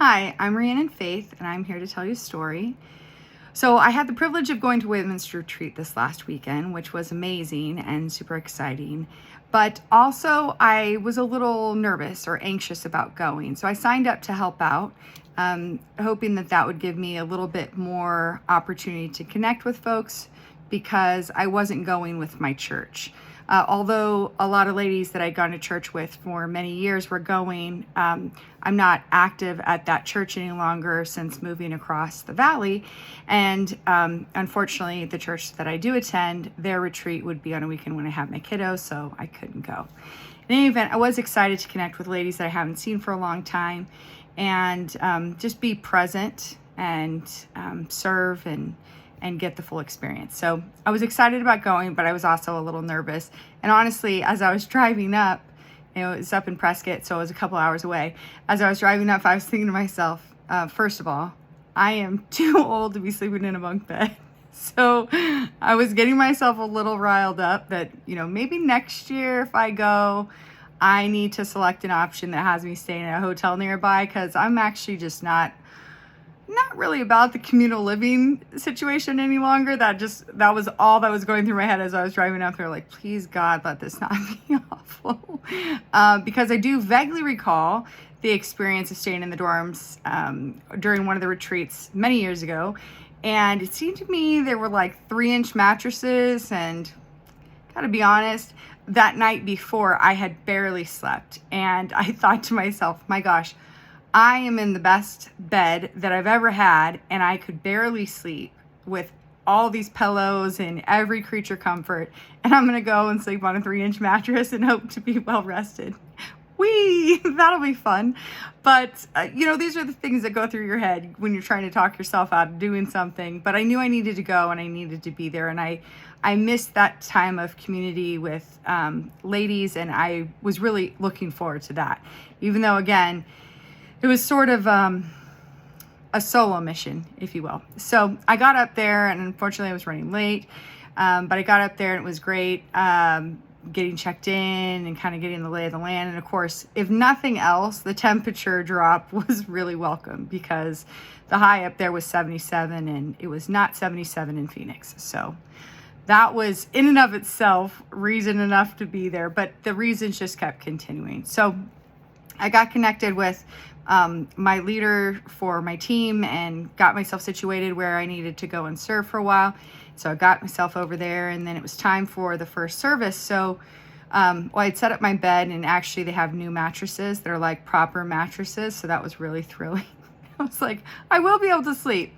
Hi, I'm Rhiannon Faith, and I'm here to tell you a story. So, I had the privilege of going to Women's Retreat this last weekend, which was amazing and super exciting. But also, I was a little nervous or anxious about going. So, I signed up to help out, hoping that that would give me a little bit more opportunity to connect with folks because I wasn't going with my church. Although a lot of ladies that I'd gone to church with for many years were going, I'm not active at that church any longer since moving across the valley. And unfortunately, the church that I do attend, their retreat would be on a weekend when I have my kiddos, so I couldn't go. In any event, I was excited to connect with ladies that I haven't seen for a long time and just be present and serve and get the full experience. So I was excited about going, but I was also a little nervous. And honestly, as I was driving up, it's up in Prescott, so it was a couple hours away. As I was driving up, I was thinking to myself, first of all, I am too old to be sleeping in a bunk bed. So I was getting myself a little riled up that, maybe next year if I go, I need to select an option that has me staying at a hotel nearby because I'm actually just not really about the communal living situation any longer. That was all that was going through my head as I was driving up there. Like, please God, let this not be awful. Because I do vaguely recall the experience of staying in the dorms during one of the retreats many years ago. And it seemed to me there were like 3-inch mattresses, and gotta be honest, that night before I had barely slept. And I thought to myself, my gosh, I am in the best bed that I've ever had, and I could barely sleep with all these pillows and every creature comfort, and I'm gonna go and sleep on a 3-inch mattress and hope to be well rested. That'll be fun. But these are the things that go through your head when you're trying to talk yourself out of doing something. But I knew I needed to go and I needed to be there, and I missed that time of community with ladies, and I was really looking forward to that, even though again it was sort of a solo mission, if you will. So I got up there, and unfortunately I was running late, but I got up there and it was great getting checked in and kind of getting the lay of the land. And of course, if nothing else, the temperature drop was really welcome because the high up there was 77 and it was not 77 in Phoenix. So that was in and of itself reason enough to be there, but the reasons just kept continuing. So I got connected with my leader for my team and got myself situated where I needed to go and serve for a while. So I got myself over there, and then it was time for the first service. So I'd set up my bed, and actually they have new mattresses that are like proper mattresses. So that was really thrilling. I was like, I will be able to sleep.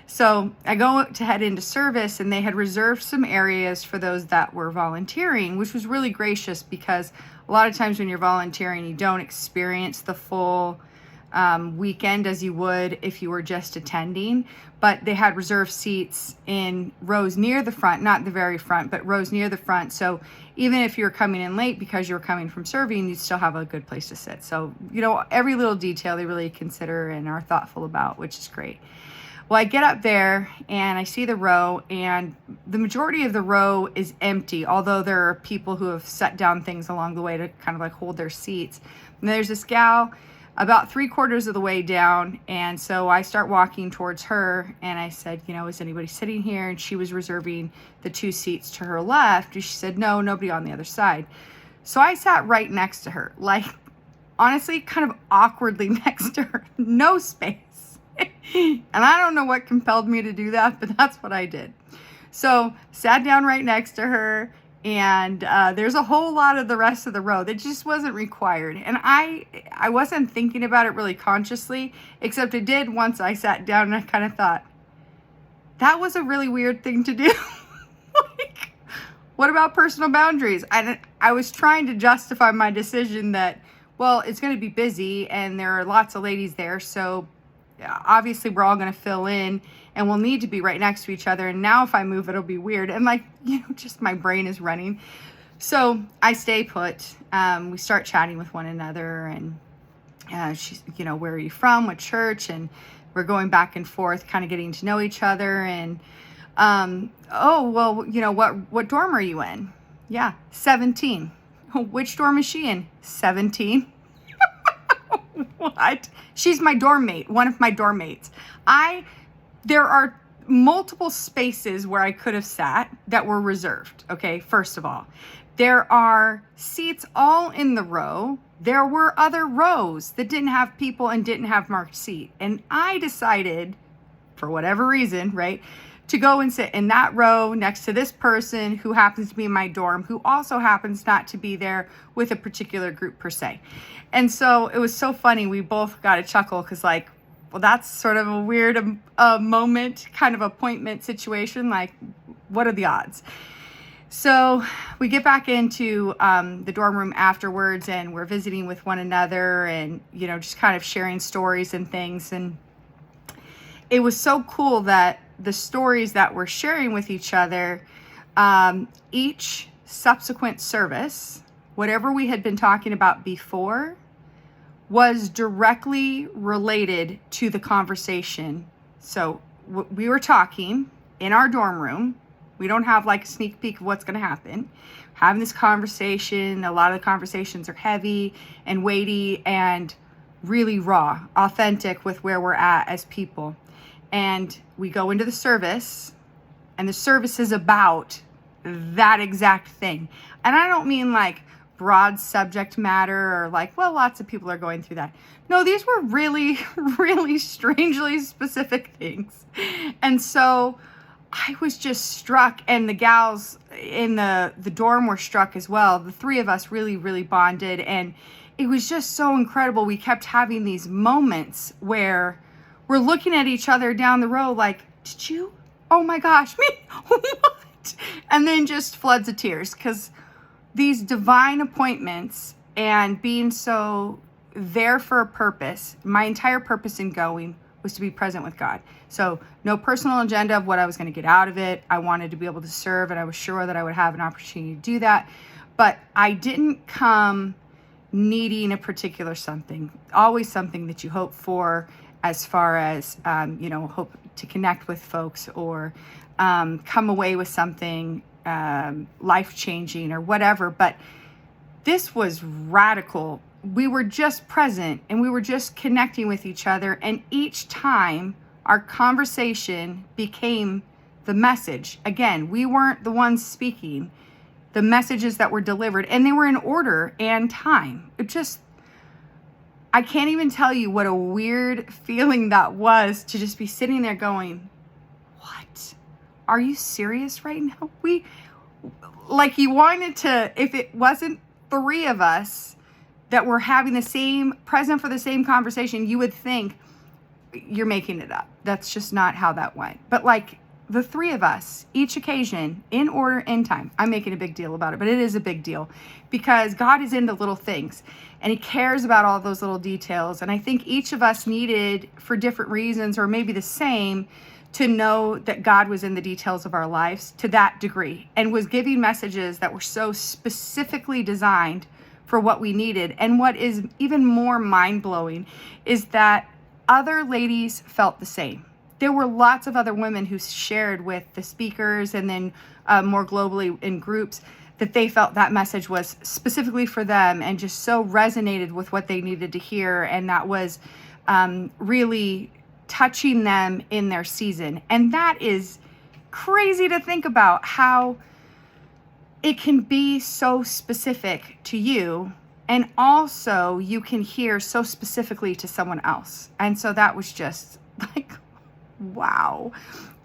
So I go to head into service, and they had reserved some areas for those that were volunteering, which was really gracious because a lot of times when you're volunteering, you don't experience the full weekend as you would if you were just attending. But they had reserved seats in rows near the front, not the very front, but rows near the front. So even if you're coming in late because you're coming from serving, you still have a good place to sit. So, every little detail they really consider and are thoughtful about, which is great. Well, I get up there and I see the row, and the majority of the row is empty, although there are people who have set down things along the way to kind of like hold their seats. And there's this gal about 3/4 of the way down, and so I start walking towards her, and I said, is anybody sitting here? And she was reserving the 2 seats to her left, and she said, no, nobody on the other side. So I sat right next to her, like honestly kind of awkwardly next to her, no space. And I don't know what compelled me to do that, but that's what I did. So sat down right next to her, and there's a whole lot of the rest of the row that just wasn't required. And I wasn't thinking about it really consciously, except I did once I sat down, and I kind of thought, that was a really weird thing to do. Like, what about personal boundaries? I was trying to justify my decision that, well, it's going to be busy and there are lots of ladies there, so obviously we're all going to fill in and we'll need to be right next to each other. And now if I move, it'll be weird. And just my brain is running. So I stay put. We start chatting with one another, and she's, where are you from? What church? And we're going back and forth, kind of getting to know each other. And, what dorm are you in? Yeah, 17. Which dorm is she in? 17. What? She's my dorm mate, one of my dorm mates. There are multiple spaces where I could have sat that were reserved, okay, first of all. There are seats all in the row. There were other rows that didn't have people and didn't have marked seat. And I decided, for whatever reason, right, to go and sit in that row next to this person who happens to be in my dorm, who also happens not to be there with a particular group per se. And so it was so funny. We both got a chuckle because, like, well, that's sort of a weird moment, kind of appointment situation. Like, what are the odds? So we get back into the dorm room afterwards, and we're visiting with one another and, you know, just kind of sharing stories and things. And it was so cool that the stories that we're sharing with each other, each subsequent service, whatever we had been talking about before, was directly related to the conversation. So we were talking in our dorm room. We don't have like a sneak peek of what's going to happen. Having this conversation, a lot of the conversations are heavy and weighty and really raw, authentic with where we're at as people. And we go into the service, and the service is about that exact thing. And I don't mean like broad subject matter or like, well, lots of people are going through that. No, these were really, really strangely specific things. And so I was just struck, and the gals in the dorm were struck as well. The three of us really, really bonded, and it was just so incredible. We kept having these moments where we're looking at each other down the row like, did you? Oh my gosh, me? What? And then just floods of tears, because these divine appointments and being so there for a purpose, my entire purpose in going was to be present with God. So no personal agenda of what I was going to get out of it. I wanted to be able to serve, and I was sure that I would have an opportunity to do that. But I didn't come needing a particular something, always something that you hope for as far as, hope to connect with folks or come away with something life-changing or whatever. But this was radical. We were just present, and we were just connecting with each other. And each time our conversation became the message. Again, we weren't the ones speaking. The messages that were delivered, and they were in order and time. I can't even tell you what a weird feeling that was, to just be sitting there going, what? Are you serious right now? You wanted to, if it wasn't three of us that were having the same, present for the same conversation, you would think you're making it up. That's just not how that went. But like the three of us, each occasion, in order, in time. I'm making a big deal about it, but it is a big deal because God is into little things and he cares about all those little details. And I think each of us needed, for different reasons or maybe the same, to know that God was in the details of our lives to that degree and was giving messages that were so specifically designed for what we needed. And what is even more mind-blowing is that other ladies felt the same. There were lots of other women who shared with the speakers and then more globally in groups that they felt that message was specifically for them and just so resonated with what they needed to hear. And that was really touching them in their season. And that is crazy to think about, how it can be so specific to you and also you can hear so specifically to someone else. And so that was just like, wow.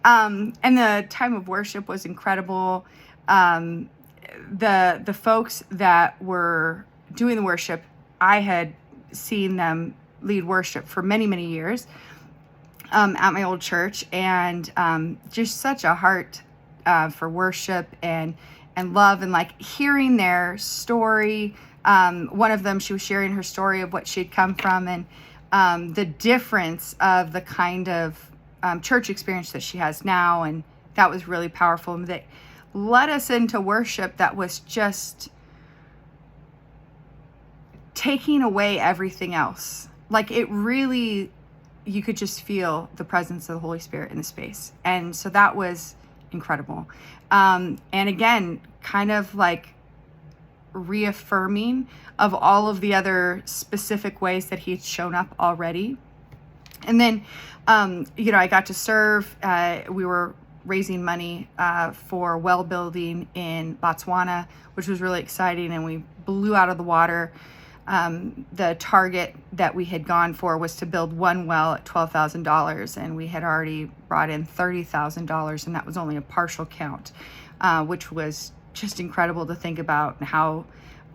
And the time of worship was incredible. The folks that were doing the worship, I had seen them lead worship for many, many years at my old church, and just such a heart for worship and love, and like hearing their story. One of them, she was sharing her story of what she'd come from and the difference of the kind of church experience that she has now. And that was really powerful. And that led us into worship that was just taking away everything else. Like it really, you could just feel the presence of the Holy Spirit in the space. And so that was incredible. And again, kind of like reaffirming of all of the other specific ways that he's shown up already. And then, I got to serve. We were raising money for well building in Botswana, which was really exciting. And we blew out of the water. The target that we had gone for was to build one well at $12,000. And we had already brought in $30,000. And that was only a partial count, which was just incredible to think about how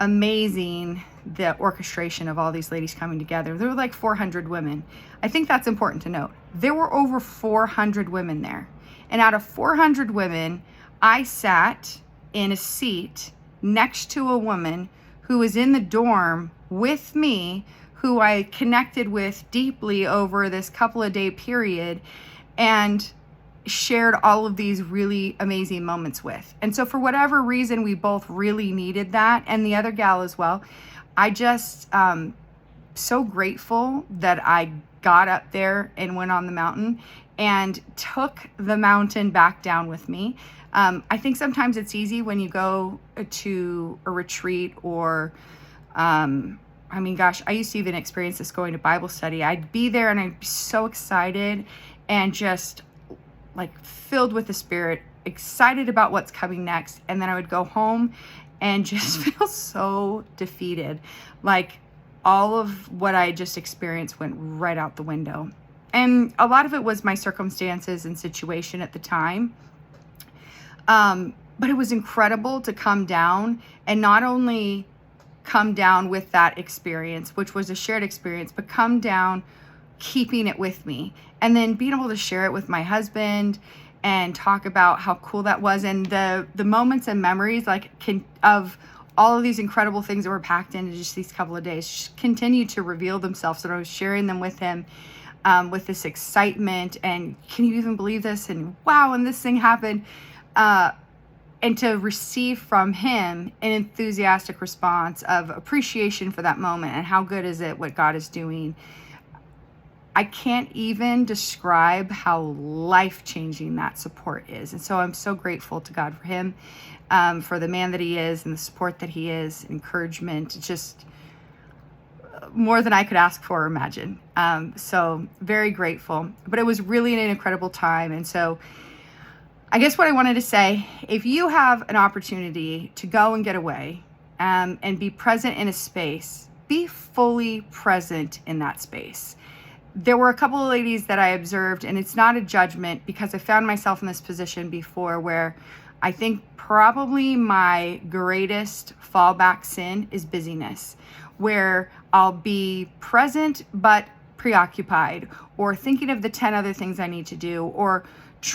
amazing the orchestration of all these ladies coming together. There were like 400 women. I think that's important to note. There were over 400 women there. And out of 400 women, I sat in a seat next to a woman who was in the dorm with me, who I connected with deeply over this couple of day period and shared all of these really amazing moments with. And so for whatever reason, we both really needed that, and the other gal as well. I just so grateful that I got up there and went on the mountain and took the mountain back down with me. I think sometimes it's easy when you go to a retreat or I used to even experience this going to Bible study. I'd be there and I'd be so excited and just like filled with the Spirit, excited about what's coming next. And then I would go home and just feel so defeated. Like all of what I just experienced went right out the window. And a lot of it was my circumstances and situation at the time. But it was incredible to come down and not only come down with that experience, which was a shared experience, but come down keeping it with me and then being able to share it with my husband and talk about how cool that was. And the moments and memories of all of these incredible things that were packed into just these couple of days continue to reveal themselves. And I was sharing them with him with this excitement and can you even believe this? And wow, and this thing happened. And to receive from him an enthusiastic response of appreciation for that moment and how good is it what God is doing. I can't even describe how life-changing that support is. And so I'm so grateful to God for him, for the man that he is and the support that he is, encouragement, just more than I could ask for or imagine. So very grateful, but it was really an incredible time. And so I guess what I wanted to say, if you have an opportunity to go and get away and be present in a space, be fully present in that space. There were a couple of ladies that I observed, and it's not a judgment because I found myself in this position before where I think probably my greatest fallback sin is busyness, where I'll be present but preoccupied or thinking of the 10 other things I need to do or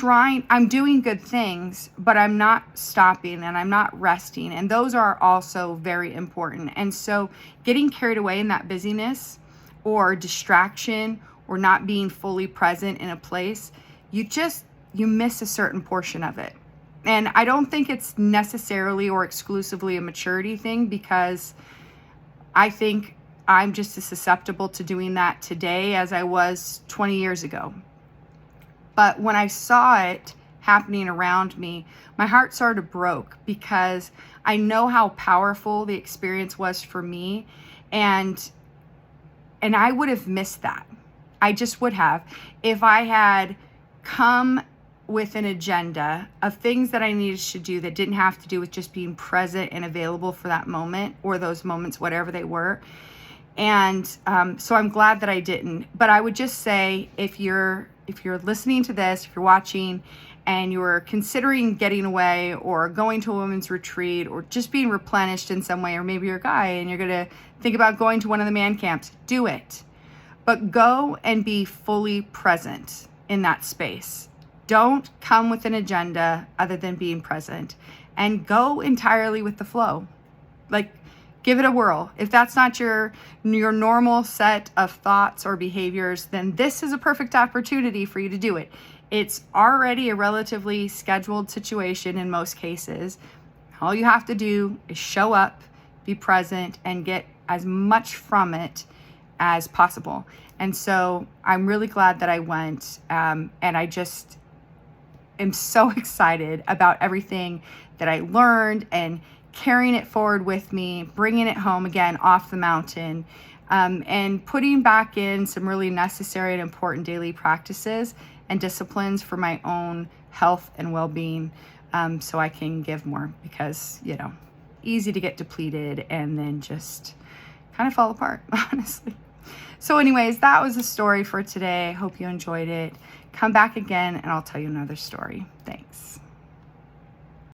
I'm doing good things, but I'm not stopping and I'm not resting. And those are also very important. And so getting carried away in that busyness or distraction or not being fully present in a place, you miss a certain portion of it. And I don't think it's necessarily or exclusively a maturity thing because I think I'm just as susceptible to doing that today as I was 20 years ago. But when I saw it happening around me, my heart sort of broke because I know how powerful the experience was for me. And I would have missed that. I just would have. If I had come with an agenda of things that I needed to do that didn't have to do with just being present and available for that moment or those moments, whatever they were. And so I'm glad that I didn't. But I would just say, if you're listening to this, if you're watching and you're considering getting away or going to a women's retreat or just being replenished in some way, or maybe you're a guy and you're going to think about going to one of the man camps, do it. But go and be fully present in that space. Don't come with an agenda other than being present and go entirely with the flow. Like, give it a whirl. If that's not your normal set of thoughts or behaviors, then this is a perfect opportunity for you to do it. It's already a relatively scheduled situation in most cases. All you have to do is show up, be present, and get as much from it as possible. And so I'm really glad that I went, and I just am so excited about everything that I learned and carrying it forward with me, bringing it home again off the mountain, and putting back in some really necessary and important daily practices and disciplines for my own health and well-being, so I can give more, because, easy to get depleted and then just kind of fall apart, honestly. So anyways, that was the story for today. Hope you enjoyed it. Come back again and I'll tell you another story. Thanks.